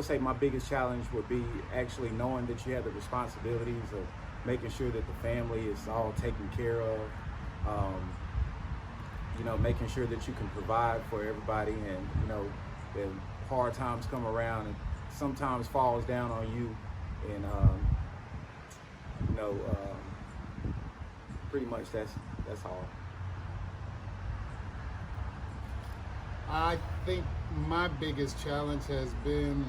would say my biggest challenge would be actually knowing that you have the responsibilities of making sure that the family is all taken care of. Um, Making sure that you can provide for everybody, and when hard times come around, and sometimes falls down on you, and you know, pretty much that's all. I think my biggest challenge has been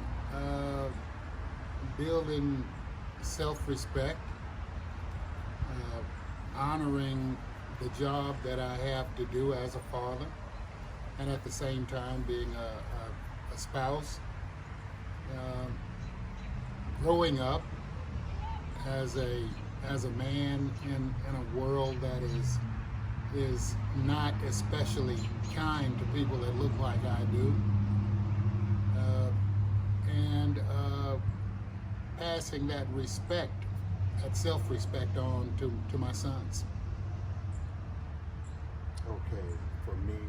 building self-respect, honoring the job that I have to do as a father, and at the same time being a spouse. Um, Growing up as a man in a world that is not especially kind to people that look like I do, and passing that respect, that self-respect on to my sons. Okay, for me,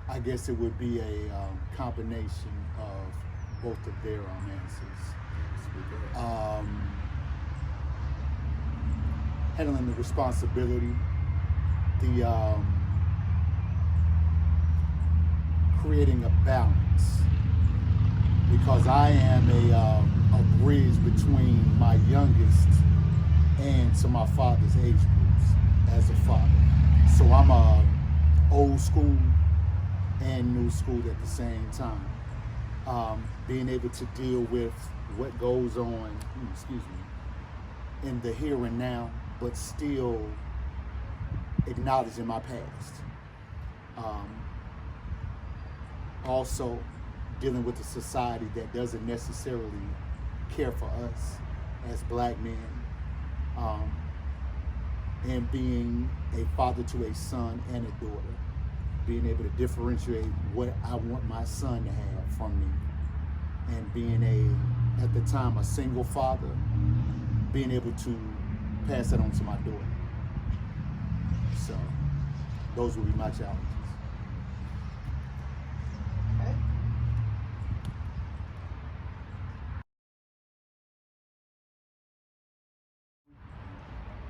I guess it would be a combination of both of their answers. Handling the responsibility, the creating a balance, because I am a bridge between my youngest and to my father's age groups as a father. So I'm a old school and new school at the same time. Being able to deal with what goes on, in the here and now, but still acknowledging my past. Also dealing with a society that doesn't necessarily care for us as black men, and being a father to a son and a daughter, being able to differentiate what I want my son to have from me, and being at the time, a single father, being able to pass that on to my daughter. So those would be my challenges.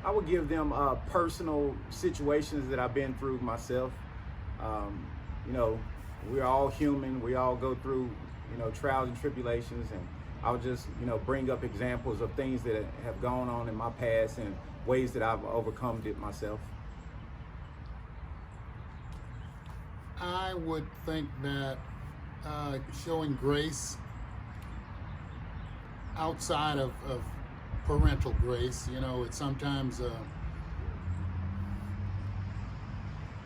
I would give them personal situations that I've been through myself. Um, you know, we're all human. We all go through, trials and tribulations. And I would just, bring up examples of things that have gone on in my past and ways that I've overcome it myself. I would think that showing grace outside of parental grace, it's sometimes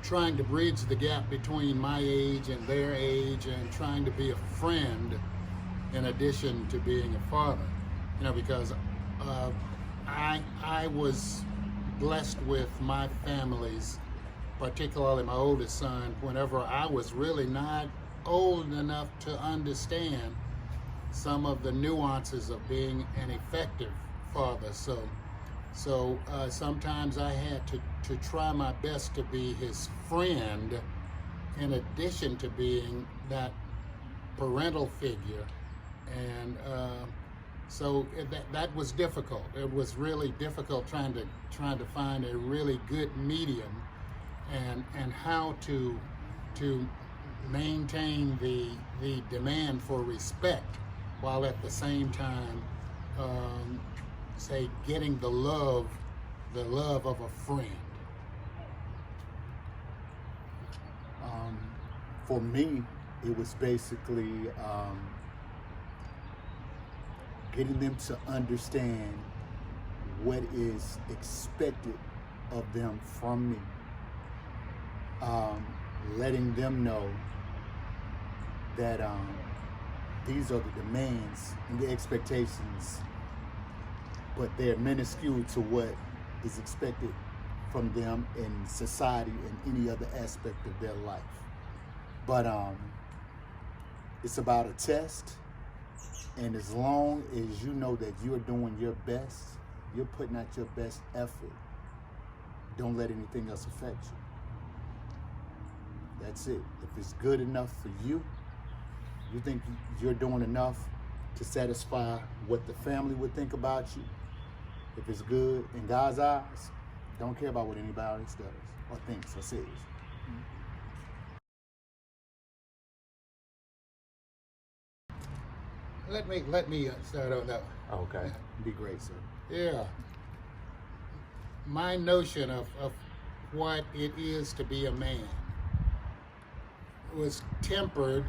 trying to bridge the gap between my age and their age, and trying to be a friend in addition to being a father. Because I was blessed with my family's, particularly my oldest son, whenever I was really not old enough to understand some of the nuances of being an effective father. So sometimes I had to try my best to be his friend in addition to being that parental figure. And so that was difficult. It was really difficult trying to find a really good medium, and how to maintain the demand for respect, while at the same time say getting the love of a friend. For me, it was basically getting them to understand what is expected of them from me. Letting them know that these are the demands and the expectations, but they're minuscule to what is expected from them in society and any other aspect of their life. But it's about a test, and as long as you know that you're doing your best, you're putting out your best effort, don't let anything else affect you. That's it. If it's good enough for you, you think you're doing enough, to satisfy what the family would think about you. If it's good in God's eyes, don't care about what anybody else does or thinks or says. Let me start on that one. Okay. Be great, sir. Yeah. My notion of what it is to be a man was tempered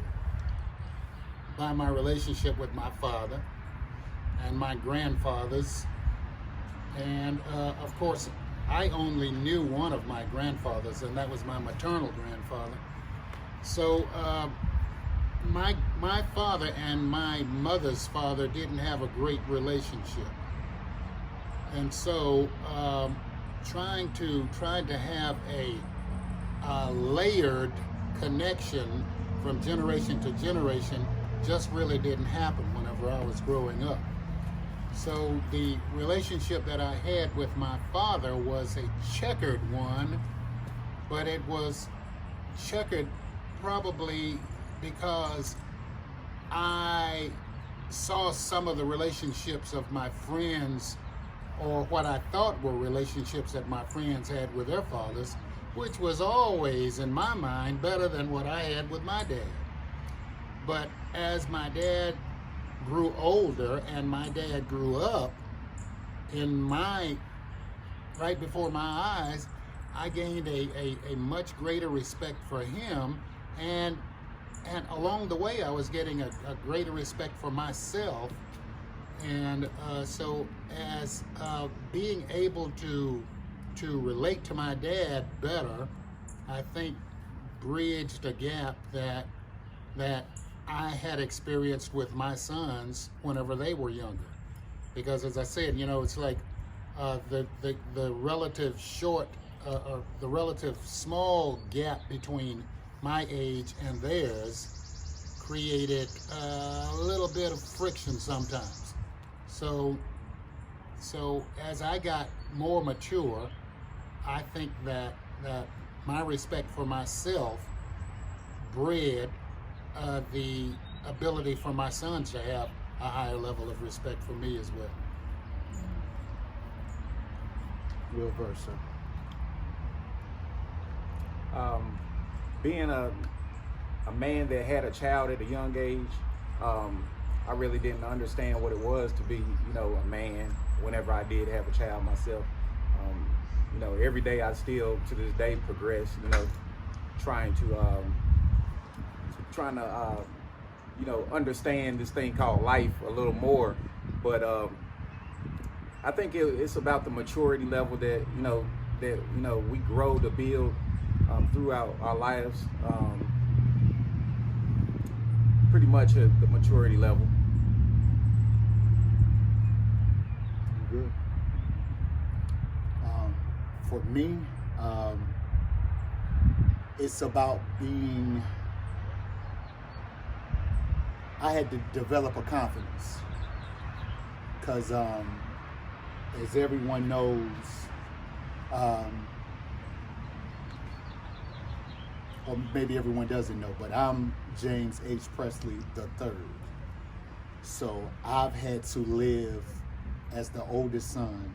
by my relationship with my father and my grandfathers. And of course, I only knew one of my grandfathers, and that was my maternal grandfather. So my father and my mother's father didn't have a great relationship. And so trying to have a layered connection from generation to generation just really didn't happen whenever I was growing up. So the relationship that I had with my father was a checkered one, but it was checkered probably because I saw some of the relationships of my friends, or what I thought were relationships that my friends had with their fathers, which was always, in my mind, better than what I had with my dad. But as my dad grew older and my dad grew up, right before my eyes, I gained a much greater respect for him, and along the way I was getting a greater respect for myself. And so as being able to relate to my dad better, I think bridged a gap that I had experienced with my sons whenever they were younger. Because as I said, it's like the relative the relative small gap between my age and theirs created a little bit of friction sometimes. So as I got more mature, I think that my respect for myself bred the ability for my sons to have a higher level of respect for me as well. Will versa. Being a man that had a child at a young age, I really didn't understand what it was to be, a man whenever I did have a child myself. Every day I still, to this day, progress, trying to understand this thing called life a little more. But I think it's about the maturity level that we grow to build throughout our lives. Pretty much at the maturity level. Good. For me, it's about I had to develop a confidence, because as everyone knows, or maybe everyone doesn't know, but I'm James H. Presley III. So I've had to live as the oldest son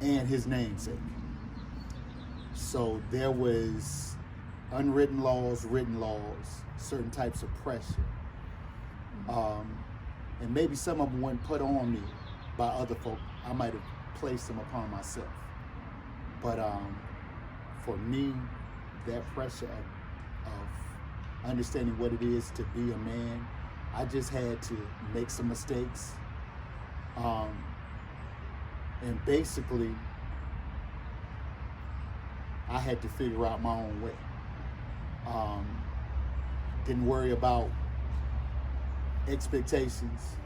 and his namesake. So there was unwritten laws, written laws, certain types of pressure. And maybe some of them weren't put on me by other folk. I might have placed them upon myself. But for me, that pressure of understanding what it is to be a man, I just had to make some mistakes. And basically, I had to figure out my own way. Didn't worry about expectations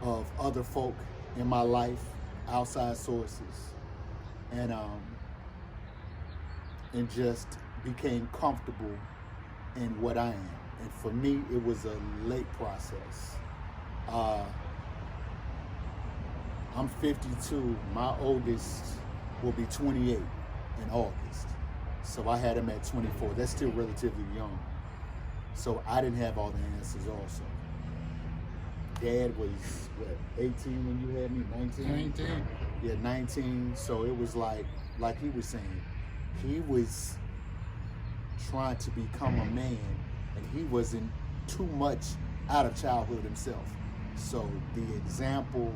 of other folk in my life, outside sources, and just became comfortable in what I am. And for me, it was a late process. I'm 52. My oldest will be 28 in August. So I had him at 24. That's still relatively young. So I didn't have all the answers also. Dad was, what, 18 when you had me? 19? 19. Yeah, 19. So it was like he was saying, he was trying to become a man, and he wasn't too much out of childhood himself. So the example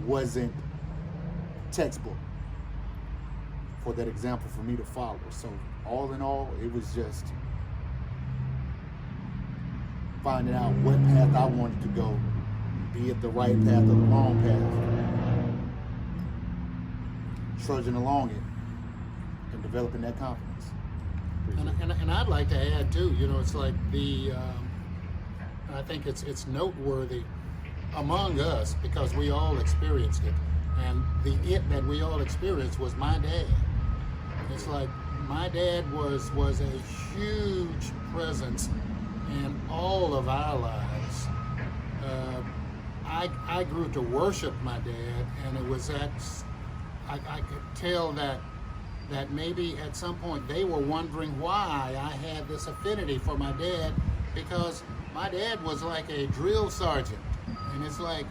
wasn't textbook for that example for me to follow. So all in all, it was just finding out what path I wanted to go, be it the right path or the wrong path, trudging along it and developing that confidence. And I'd like to add too, you know, it's like I think it's noteworthy among us because we all experienced it. And the it that we all experienced was my dad. It's like my dad was a huge presence in all of our lives. I grew to worship my dad, and it was I could tell that maybe at some point they were wondering why I had this affinity for my dad, because my dad was like a drill sergeant, and it's like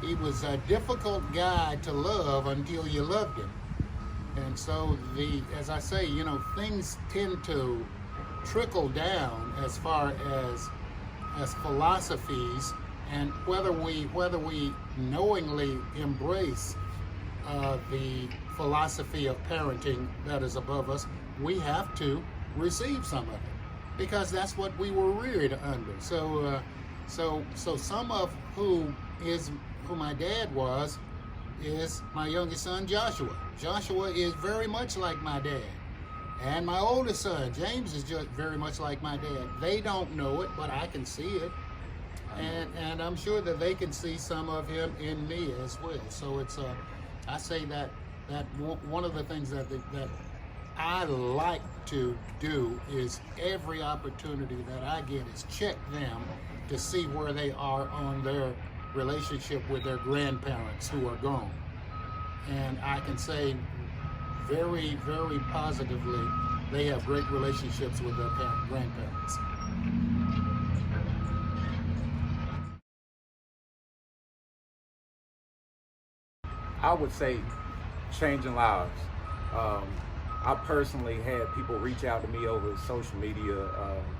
he was a difficult guy to love until you loved him. And so as I say, you know, things tend to trickle down as far as philosophies, and whether we knowingly embrace the philosophy of parenting that is above us, we have to receive some of it because that's what we were reared under. So some of who my dad was is my youngest son Joshua. Joshua is very much like my dad. And my oldest son, James, is just very much like my dad. They don't know it, but I can see it. And I'm sure that they can see some of him in me as well. So it's I say that one of the things that I like to do is every opportunity that I get is check them to see where they are on their relationship with their grandparents who are gone. And I can say very, very positively, they have great relationships with their grandparents. I would say changing lives. I personally had people reach out to me over social media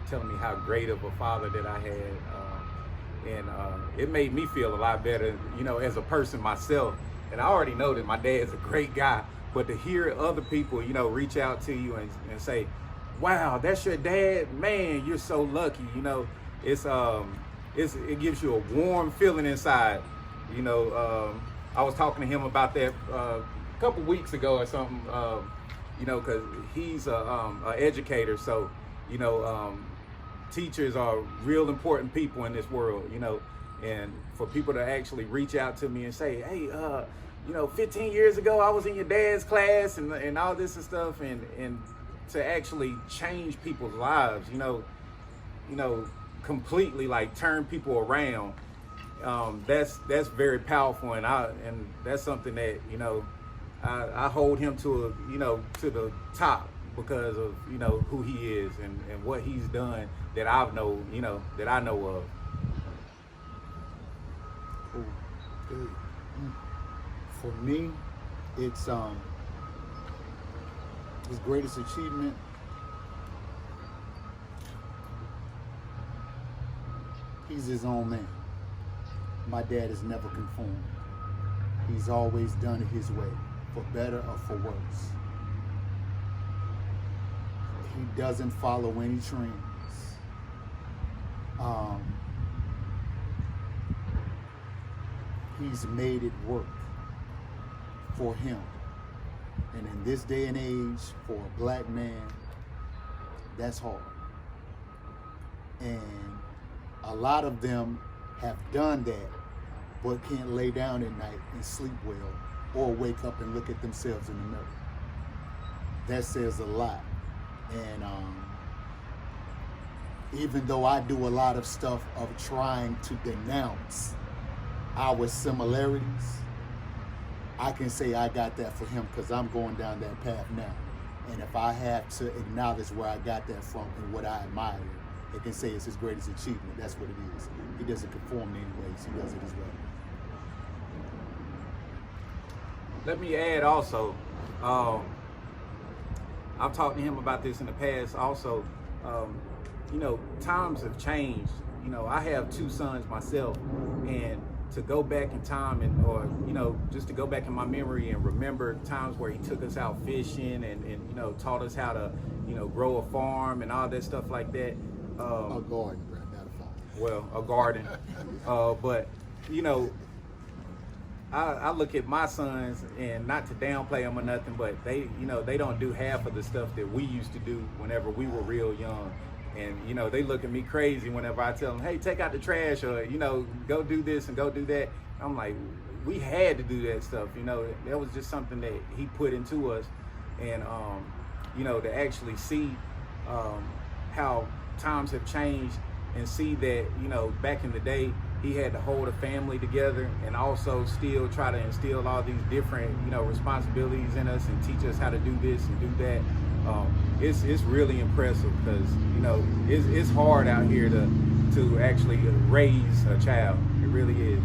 telling me how great of a father that I had. And it made me feel a lot better, you know, as a person myself. And I already know that my dad's a great guy, but to hear other people, you know, reach out to you and say, wow, that's your dad, man, you're so lucky, you know, it gives you a warm feeling inside. You know, I was talking to him about that a couple weeks ago or something, you know, because he's a educator, so, you know, teachers are real important people in this world, you know, and for people to actually reach out to me and say, hey, you know, 15 years ago I was in your dad's class and all this and stuff, and to actually change people's lives, you know, completely like turn people around. That's very powerful, and that's something that, you know, I hold him to to the top because of, you know, who he is and what he's done that I know of. Cool. Good. For me, it's his greatest achievement. He's his own man. My dad has never conformed. He's always done it his way, for better or for worse. He doesn't follow any trends. He's made it work for him. And in this day and age, for a black man, that's hard. And a lot of them have done that, but can't lay down at night and sleep well, or wake up and look at themselves in the mirror. That says a lot. And even though I do a lot of stuff of trying to denounce our similarities, I can say I got that for him because I'm going down that path now. And if I have to acknowledge where I got that from and what I admire, it can say it's his greatest achievement. That's what it is. He doesn't conform to any ways. He does it his way. Let me add also, I've talked to him about this in the past also. You know, times have changed. You know, I have 2 sons myself, and to go back in time or, you know, just to go back in my memory and remember times where he took us out fishing and you know, taught us how to, you know, grow a farm and all that stuff like that. A garden, bro, not a farm. Well, a garden. But, you know, I look at my sons, and not to downplay them or nothing, but they, you know, they don't do half of the stuff that we used to do whenever we were real young. And, you know, they look at me crazy whenever I tell them, hey, take out the trash, or, you know, go do this and go do that. I'm like, we had to do that stuff. You know, that was just something that he put into us. And, you know, to actually see how times have changed and see that, you know, back in the day, he had to hold a family together and also still try to instill all these different, you know, responsibilities in us and teach us how to do this and do that. It's really impressive, because, you know, it's hard out here to actually raise a child. It really is.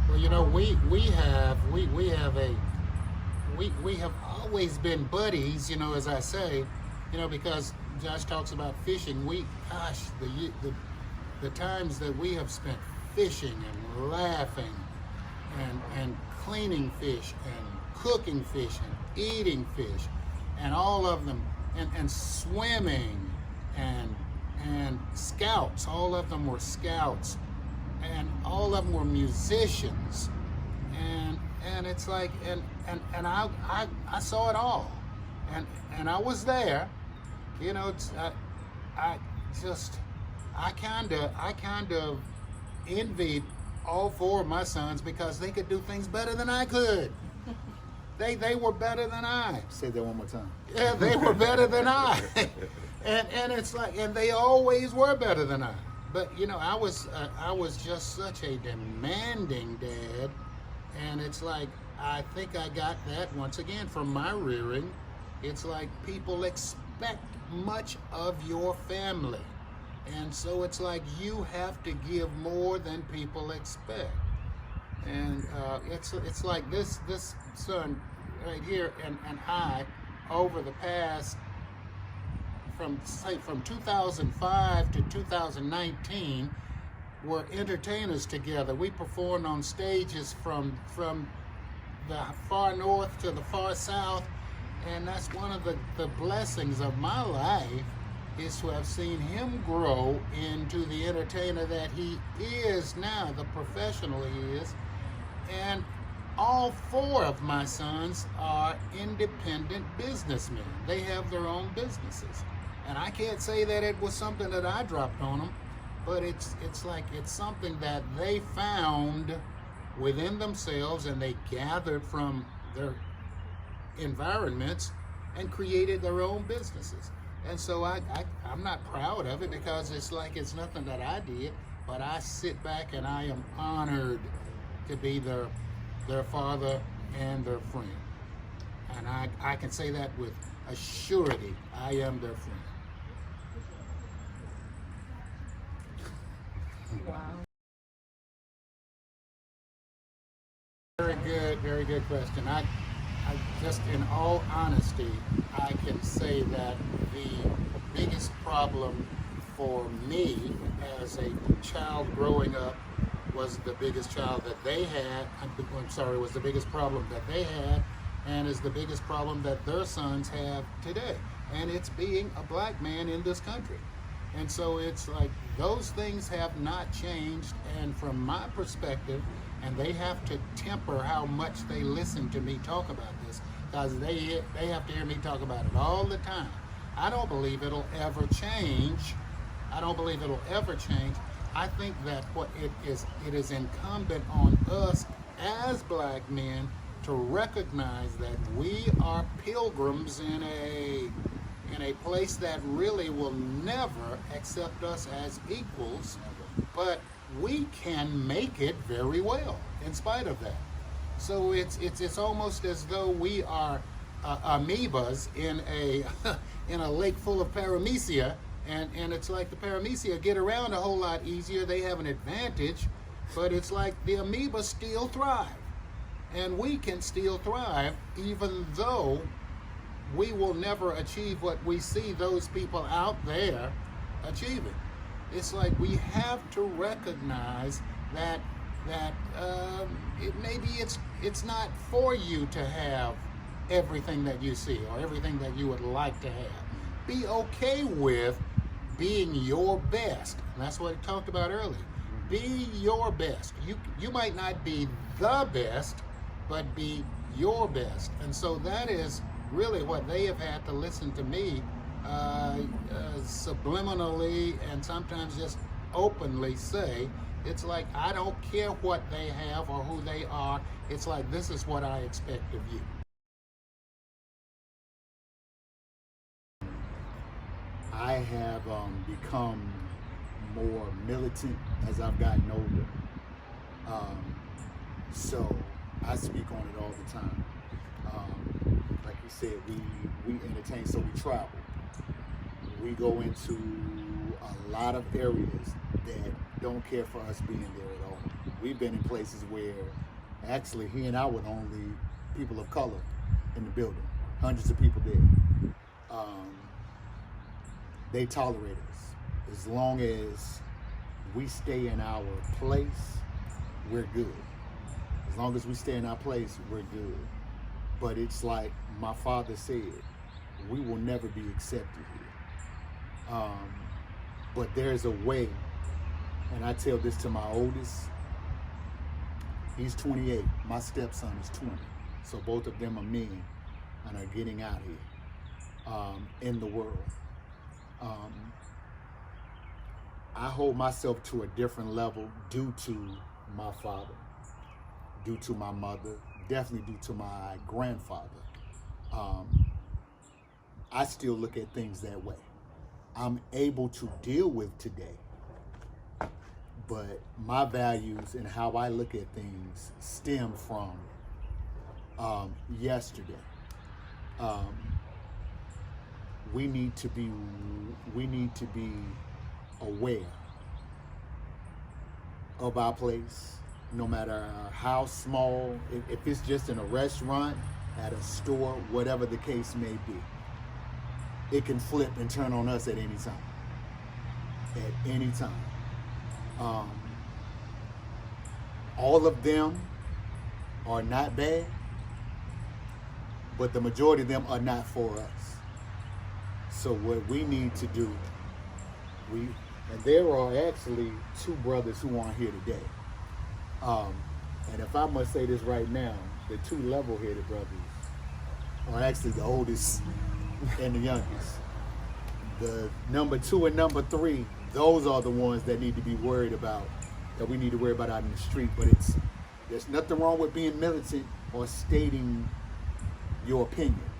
Well, you know, we have always been buddies, you know, as I say, you know, because Josh talks about fishing. The times that we have spent fishing and laughing and cleaning fish and cooking fish and eating fish, and all of them, and swimming and scouts. All of them were scouts, and all of them were musicians, and it's like, and I saw it all, and I was there, you know. I kind of envied all 4 of my sons, because they could do things better than I could. They were better than I. Say that one more time. Yeah, they were better than I. And it's like, and they always were better than I. But, you know, I was just such a demanding dad, and it's like, I think I got that once again from my rearing. It's like, people expect much of your family. And so it's like, you have to give more than people expect. And it's like this son right here and I, over the past, from 2005 to 2019, were entertainers together. We performed on stages from the far north to the far south, and that's one of the blessings of my life, is to have seen him grow into the entertainer that he is now, the professional he is. And all 4 of my sons are independent businessmen. They have their own businesses. And I can't say that it was something that I dropped on them, but it's like, it's something that they found within themselves, and they gathered from their environments and created their own businesses. And so I'm not proud of it, because it's like, it's nothing that I did, but I sit back and I am honored to be their father and their friend. And I can say that with a surety. I am their friend. Wow. Very good question. I just, in all honesty, I can say that the biggest problem for me as a child growing up was the biggest child that they had. Was the biggest problem that they had, and is the biggest problem that their sons have today. And it's being a black man in this country. And so it's like, those things have not changed. And from my perspective, and they have to temper how much they listen to me talk about this, because they have to hear me talk about it all the time. I don't believe it'll ever change. I think that it is incumbent on us as black men to recognize that we are pilgrims in a place that really will never accept us as equals, but we can make it very well in spite of that. So it's almost as though we are amoebas in a in a lake full of paramecia, and it's like the paramecia get around a whole lot easier. They have an advantage, but it's like the amoeba still thrive, and we can still thrive even though we will never achieve what we see those people out there achieving. It's like we have to recognize that maybe it's not for you to have everything that you see or everything that you would like to have. Be okay with being your best. And that's what I talked about earlier. Be your best. You might not be the best, but be your best. And so that is really what they have had to listen to me subliminally and sometimes just openly say. It's like, I don't care what they have or who they are. It's like, this is what I expect of you. I have become more militant as I've gotten older. So I speak on it all the time. Like you said, we entertain, so we travel. We go into a lot of areas that don't care for us being there at all. We've been in places where actually he and I were the only people of color in the building. Hundreds of people there. They tolerate us. As long as we stay in our place, we're good. As long as we stay in our place, we're good. But it's like my father said, we will never be accepted here. But there's a way, and I tell this to my oldest. He's 28. My stepson is 20. So both of them are men and are getting out here in the world. I hold myself to a different level due to my father, due to my mother, definitely due to my grandfather. I still look at things that way. I'm able to deal with today, but my values and how I look at things stem from yesterday. We need to be aware of our place, no matter how small. If it's just in a restaurant, at a store, whatever the case may be, it can flip and turn on us at any time. At any time. All of them are not bad, but the majority of them are not for us. So what we need to do, and there are actually two brothers who aren't here today. And if I must say this right now, the two level-headed brothers are actually the oldest and the youngest. The number 2 and number 3, those are the ones that need to be worried about, that we need to worry about out in the street. But there's nothing wrong with being militant or stating your opinion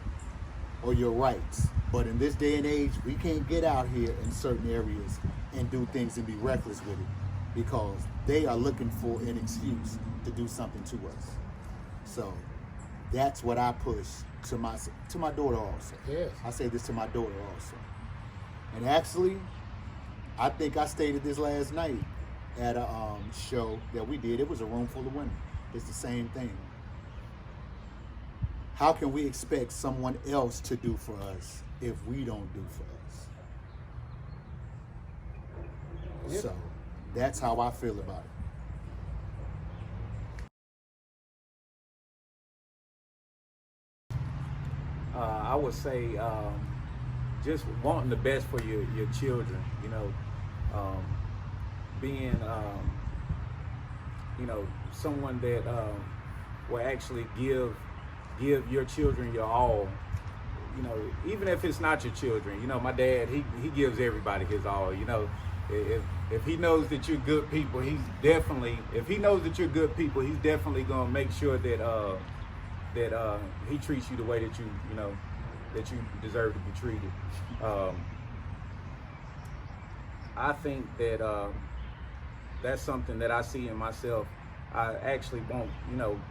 or your rights. But in this day and age, we can't get out here in certain areas and do things and be reckless with it, because they are looking for an excuse to do something to us. So that's what I push to my daughter also. Yes. I say this to my daughter also. And actually, I think I stated this last night at a show that we did. It was a room full of women. It's the same thing. How can we expect someone else to do for us if we don't do for us? Yep. So that's how I feel about it. I would say just wanting the best for your children, being, someone that will actually give your children your all, even if it's not your children. My dad, he gives everybody his all. If he knows that you're good people, he's definitely gonna make sure that he treats you the way that you deserve to be treated. I think that that's something that I see in myself. I actually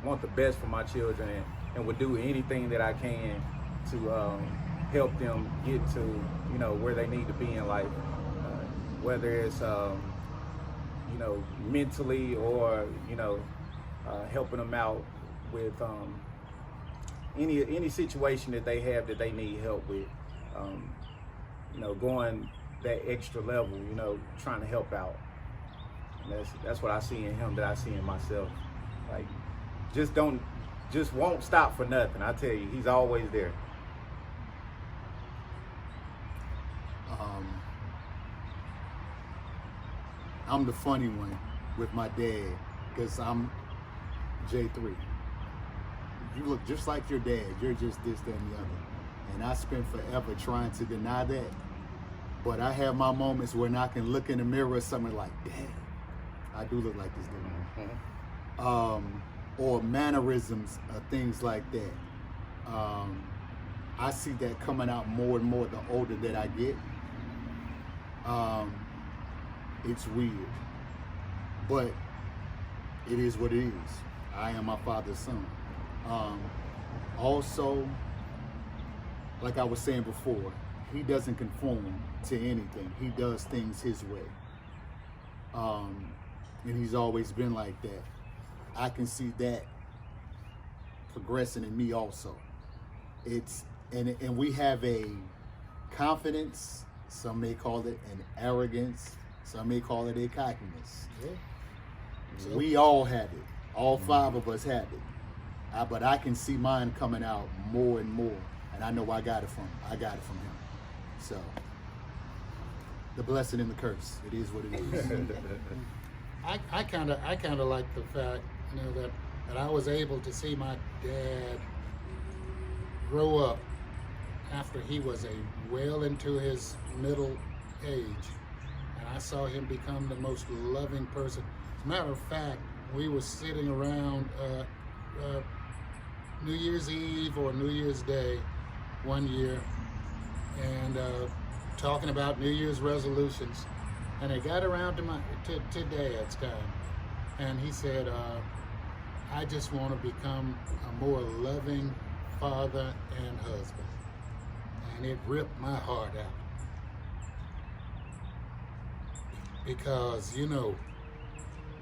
want the best for my children, and would do anything that I can to help them get to, you know, where they need to be in life, whether it's you know, mentally, or, you know, helping them out with any situation that they have that they need help with, you know, going that extra level, you know, trying to help out. And that's what I see in him that I see in myself. Like, just won't stop for nothing. I tell you, he's always there. I'm the funny one with my dad because I'm J3. You look just like your dad. You're just this, that, and the other. And I spent forever trying to deny that. But I have my moments when I can look in the mirror at something like, damn, I do look like this dude. Or mannerisms, things like that. I see that coming out more and more the older that I get. It's weird, but it is what it is. I am my father's son. Also, like I was saying before, he doesn't conform to anything. He does things his way. And he's always been like that. I can see that progressing in me also. And we have a confidence, some may call it an arrogance, some may call it a cockiness. Yeah. We all have it. All five of us have it. But I can see mine coming out more and more, and I know I got it from him. So the blessing and the curse. It is what it is. I kind of like the fact, you know, that I was able to see my dad grow up after he was well into his middle age, and I saw him become the most loving person. As a matter of fact, we were sitting around New Year's Eve or New Year's Day one year, and talking about New Year's resolutions, and it got around to Dad's time, and he said, I just want to become a more loving father and husband. And it ripped my heart out. Because, you know,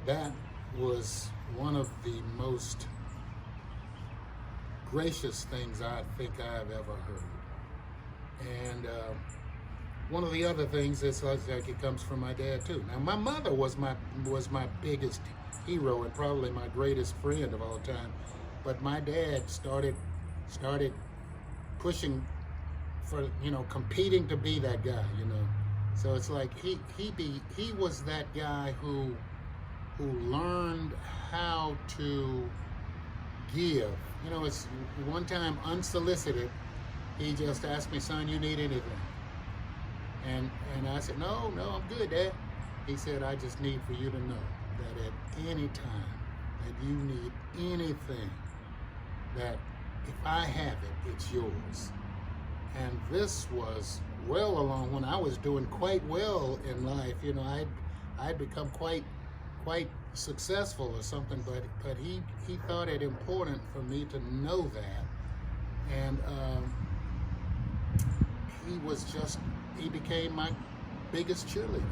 that was one of the most gracious things I think I've ever heard. And one of the other things is like it comes from my dad too. Now, my mother was my biggest hero and probably my greatest friend of all time. But my dad started pushing for, you know, competing to be that guy, you know. So it's like he was that guy who learned how to give. You know, it's one time unsolicited, he just asked me, son, you need anything? And I said, no, I'm good, Dad. He said, I just need for you to know that at any time that you need anything, that if I have it, it's yours. And this was well along when I was doing quite well in life. You know, I'd become quite successful or something, but he thought it important for me to know that. And he became my biggest cheerleader.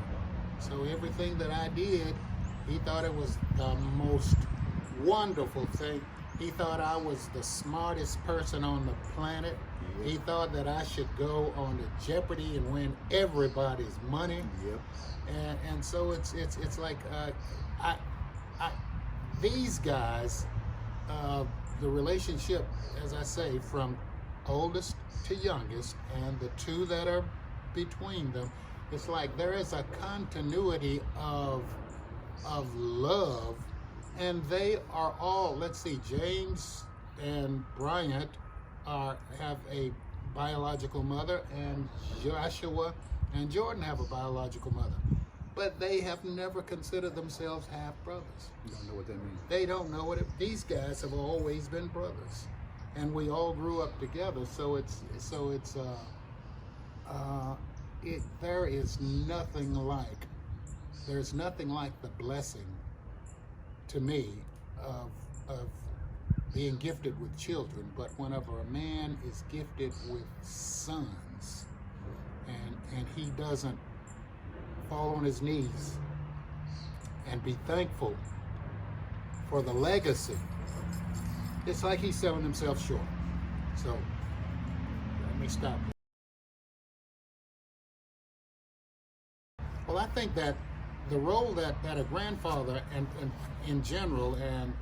So everything that I did, he thought it was the most wonderful thing. He thought I was the smartest person on the planet. Yep. He thought that I should go on to Jeopardy and win everybody's money. Yep. And so it's like these guys, the relationship, as I say, from oldest to youngest, and the two that are between them, it's like there is a continuity of love. And they are all, let's see, James and Bryant have a biological mother, and Joshua and Jordan have a biological mother. But they have never considered themselves half brothers. You don't know what that means. They don't know what these guys have always been brothers. And we all grew up together, there's nothing like the blessing to me of being gifted with children, but whenever a man is gifted with sons, and he doesn't fall on his knees and be thankful for the legacy, it's like he's selling himself short. So let me stop. Well, I think that the role that a grandfather and in general and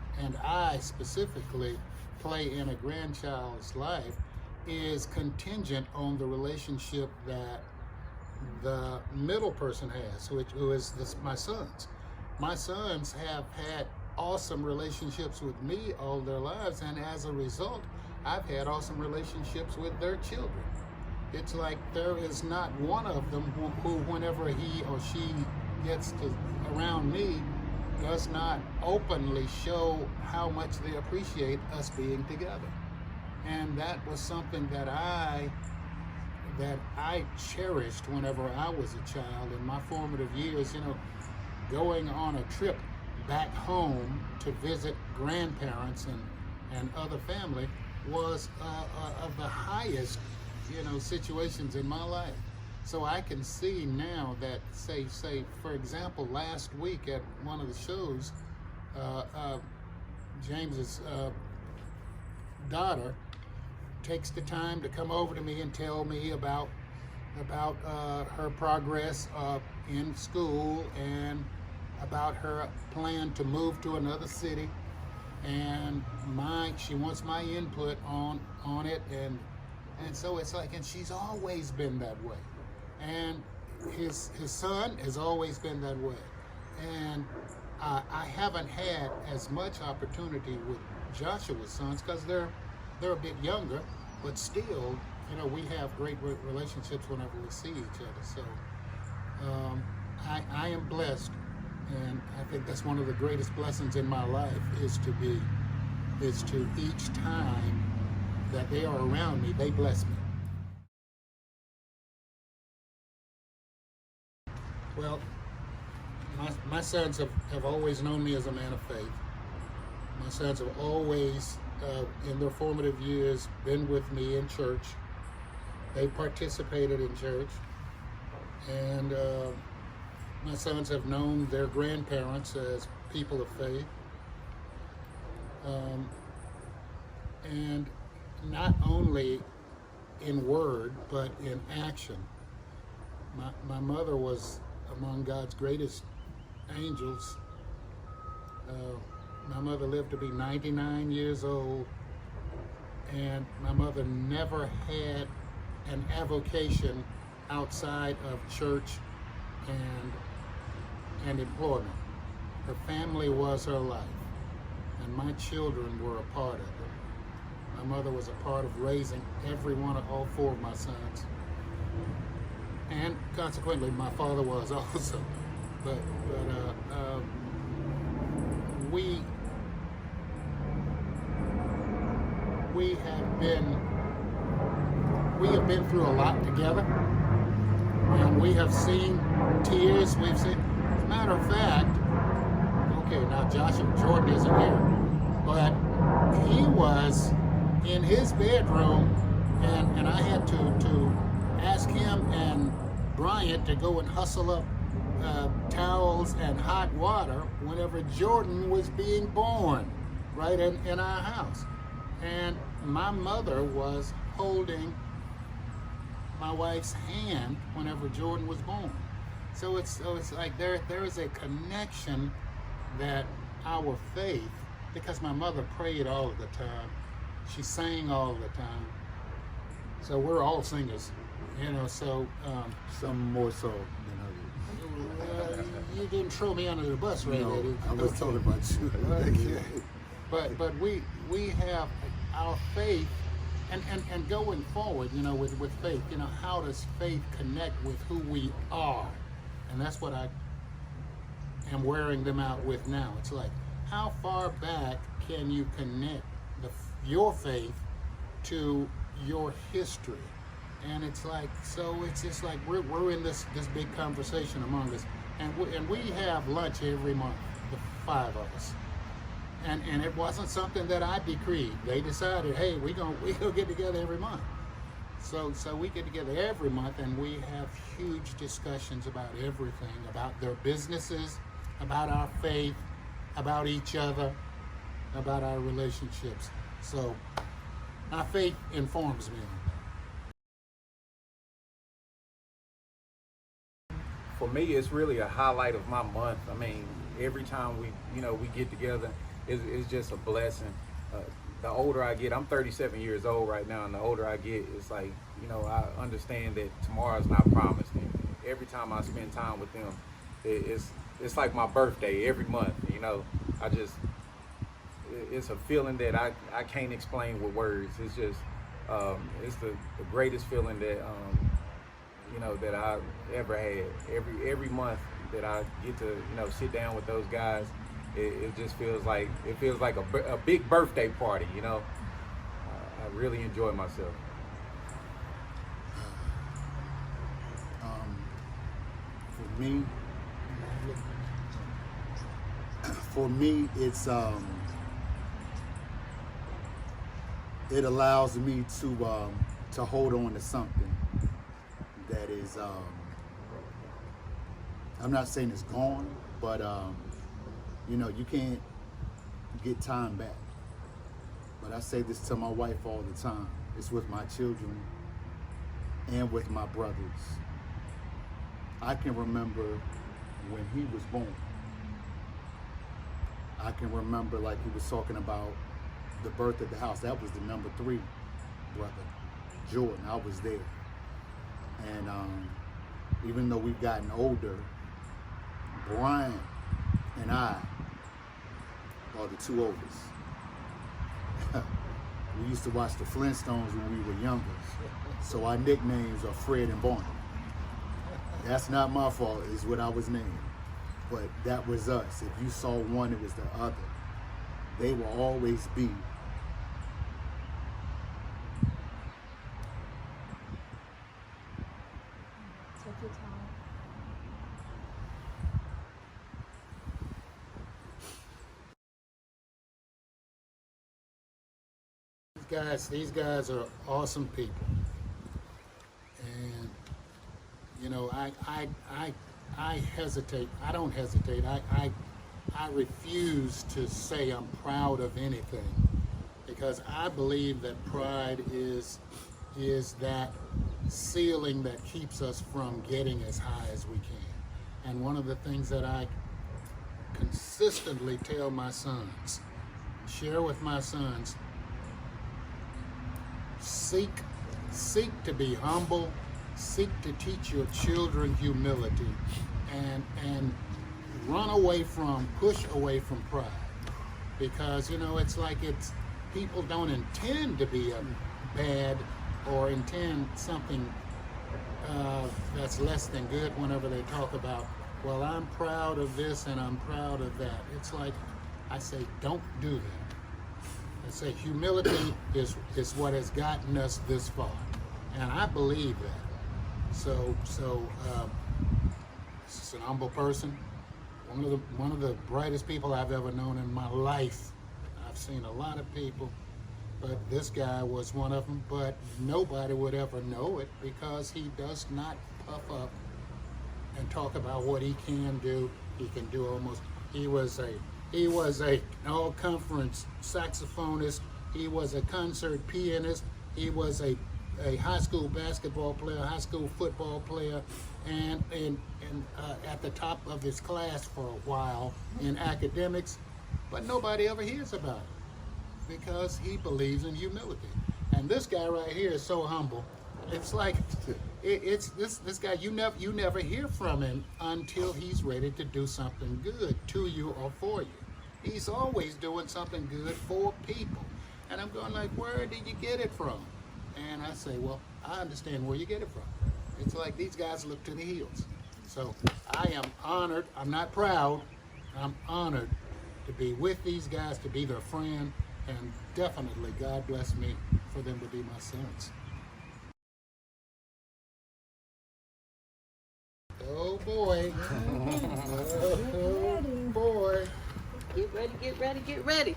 I specifically play in a grandchild's life is contingent on the relationship that the middle person has, who is my sons. My sons have had awesome relationships with me all their lives, and as a result, I've had awesome relationships with their children. It's like there is not one of them who whenever he or she gets around me, does not openly show how much they appreciate us being together. And that was something that I cherished whenever I was a child in my formative years, going on a trip back home to visit grandparents and other family was of the highest, situations in my life. So I can see now that, say, for example, last week at one of the shows, James's daughter takes the time to come over to me and tell me about her progress in school and about her plan to move to another city, and she wants my input on it, and so it's like, and she's always been that way, and his son has always been that way, and I haven't had as much opportunity with Joshua's sons because they're a bit younger, but still, we have great relationships whenever we see each other. So I am blessed, and I think that's one of the greatest blessings in my life is to each time that they are around me, they bless me. Well, my sons have always known me as a man of faith. My sons have always, in their formative years, been with me in church. They participated in church. And my sons have known their grandparents as people of faith. And not only in word, but in action. My mother was among God's greatest angels. My mother lived to be 99 years old, and my mother never had an avocation outside of church and employment. Her family was her life, and my children were a part of it. My mother was a part of raising all four of my sons, and consequently my father was also. But we have been through a lot together, and we have seen tears. We've seen, as a matter of fact, okay, now Jordan isn't here, but he was in his bedroom, and I had to ask him and Bryant to go and hustle up towels and hot water whenever Jordan was being born, right in our house. And my mother was holding my wife's hand whenever Jordan was born. So it's like there is a connection that our faith, because my mother prayed all of the time, she sang all the time. So we're all singers, so Some more so than others. you didn't throw me under the bus, right? No, I was talking about you. Okay. But we have our faith, and going forward, with faith, how does faith connect with who we are? And that's what I am wearing them out with now. It's like, how far back can you connect your faith to your history? And it's like, so it's just like we're in this big conversation among us, and we have lunch every month, the five of us, And it wasn't something that I decreed. They decided, hey, we gonna get together every month. So we get together every month, and we have huge discussions about everything, about their businesses, about our faith, about each other, about our relationships. So our faith informs me on For me, it's really a highlight of my month. I mean, every time we get together, it's just a blessing. The older I get, I'm 37 years old right now, and the older I get, it's like, I understand that tomorrow's not promised. And every time I spend time with them, it's like my birthday every month. It's a feeling that I can't explain with words. It's just, it's the greatest feeling that, that I ever had. Every month that I get to, sit down with those guys, it just feels like a big birthday party. I really enjoy myself. For me, it's it allows me to hold on to something that is I'm not saying it's gone, but you can't get time back. But I say this to my wife all the time. It's with my children and with my brothers. I can remember when he was born. I can remember, like he was talking about, the birth of the house. That was the number 3 brother, Jordan. I was there. And even though we've gotten older, Brian and I are the 2 oldest. We used to watch the Flintstones when we were younger. So our nicknames are Fred and Barney. That's not my fault, is what I was named. But that was us. If you saw one, it was the other. They will always be Take your time. These guys are awesome people. And I hesitate. I don't hesitate. I refuse to say I'm proud of anything, because I believe that pride is that ceiling that keeps us from getting as high as we can. And one of the things that I consistently tell my sons, share with my sons, seek to be humble, seek to teach your children humility, and push away from pride. Because it's like people don't intend to be bad or intend something that's less than good whenever they talk about, well, I'm proud of this and I'm proud of that. It's like, I say, don't do that. I say humility is what has gotten us this far, and I believe that. So this is an humble person, one of the brightest people I've ever known in my life. I've seen a lot of people, but this guy was one of them. But nobody would ever know it, because he does not puff up and talk about what he can do. He can do almost. He was a all-conference saxophonist. He was a concert pianist. He was a high school basketball player, high school football player, and at the top of his class for a while in academics. But nobody ever hears about it, because he believes in humility. And this guy right here is so humble. It's like it's this guy, you never hear from him until he's ready to do something good to you or for you. He's always doing something good for people. And I'm going like, where did you get it from? And I say, well, I understand where you get it from. It's like these guys look to the hills. So I am honored. I'm not proud. I'm honored to be with these guys, to be their friend, and definitely God bless me for them to be my sons. Oh boy. Oh boy. Get ready, get ready, get ready.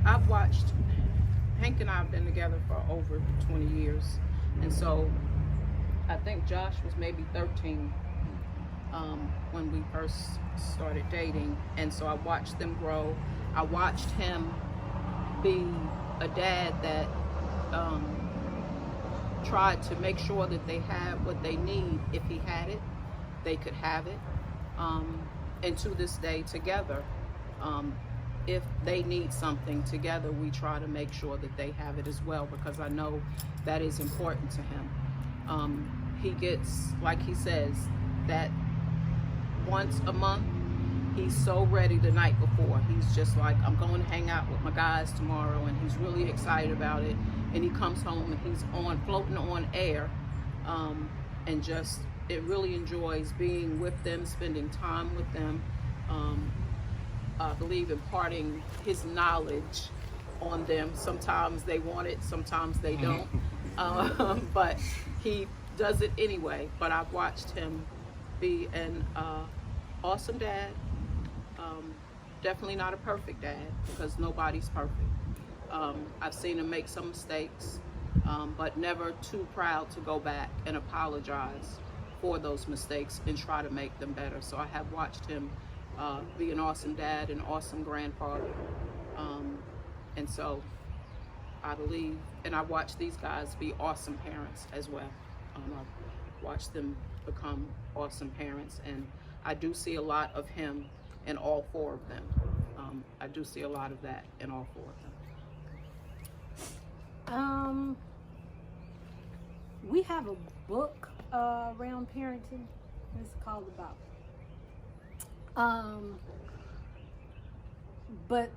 I've watched, Hank and I have been together for over 20 years. And so I think Josh was maybe 13 when we first started dating. And so I watched them grow. I watched him be a dad that tried to make sure that they had what they need. If he had it, they could have it. And to this day, together, if they need something together, we try to make sure that they have it as well, because I know that is important to him. He gets, like he says, that once a month, he's so ready the night before. He's just like, I'm going to hang out with my guys tomorrow, and he's really excited about it. And he comes home and he's floating on air, and just, it really enjoys being with them, spending time with them. I believe imparting his knowledge on them. Sometimes they want it, sometimes they don't. But he does it anyway. But I've watched him be an awesome dad. Definitely not a perfect dad, because nobody's perfect. I've seen him make some mistakes, but never too proud to go back and apologize for those mistakes and try to make them better. So I have watched him be an awesome dad, an awesome grandfather. And so I believe, and I watch these guys be awesome parents as well. I've watched them become awesome parents, and I do see a lot of him in all four of them. I do see a lot of that in all four of them. We have a book around parenting. It's called About. But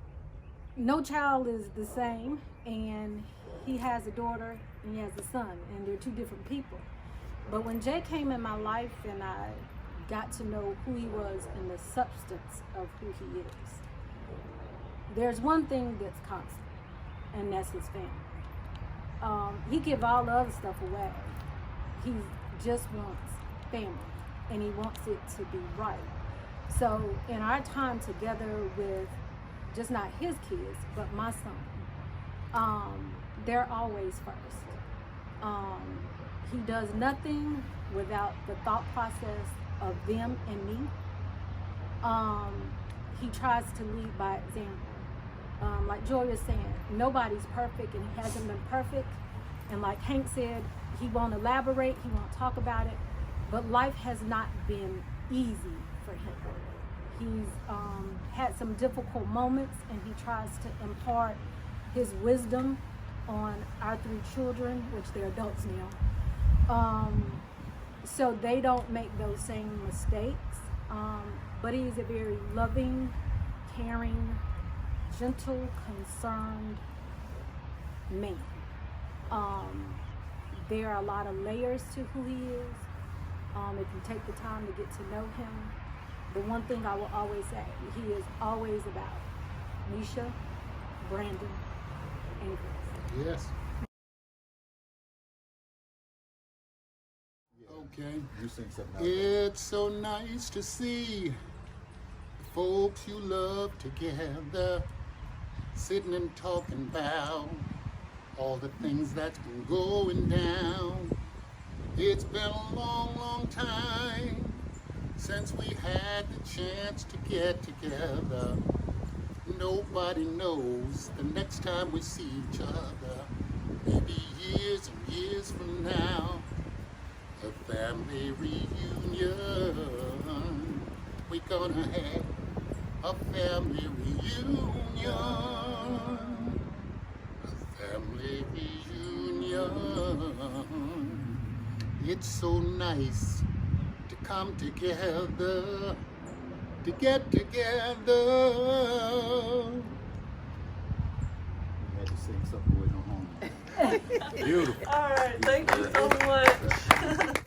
no child is the same, and he has a daughter and he has a son, and they're two different people. But when Jay came in my life and I got to know who he was and the substance of who he is, there's one thing that's constant, and that's his family. He give all the other stuff away. He just wants family, and he wants it to be right. So in our time together with just not his kids, but my son, they're always first. He does nothing without the thought process of them and me. He tries to lead by example. Like Joy was saying, nobody's perfect, and he hasn't been perfect. And like Hank said, he won't elaborate, he won't talk about it, but life has not been easy for him. He's had some difficult moments, and he tries to impart his wisdom on our three children, which they're adults now, so they don't make those same mistakes. But he's a very loving, caring, gentle, concerned man. There are a lot of layers to who he is. If you take the time to get to know him, the one thing I will always say, he is always about Nisha, Brandon, and Chris. Yes. Okay. You sing something out. It's so nice to see the folks you love together, sitting and talking about all the things that's been going down. It's been a long, long time since we had the chance to get together. Nobody knows the next time we see each other. Maybe years and years from now, a family reunion. We're gonna have a family reunion. A family reunion. It's so nice to come together, to get together. You had to sing something with no home. Beautiful. All right, thank you so much.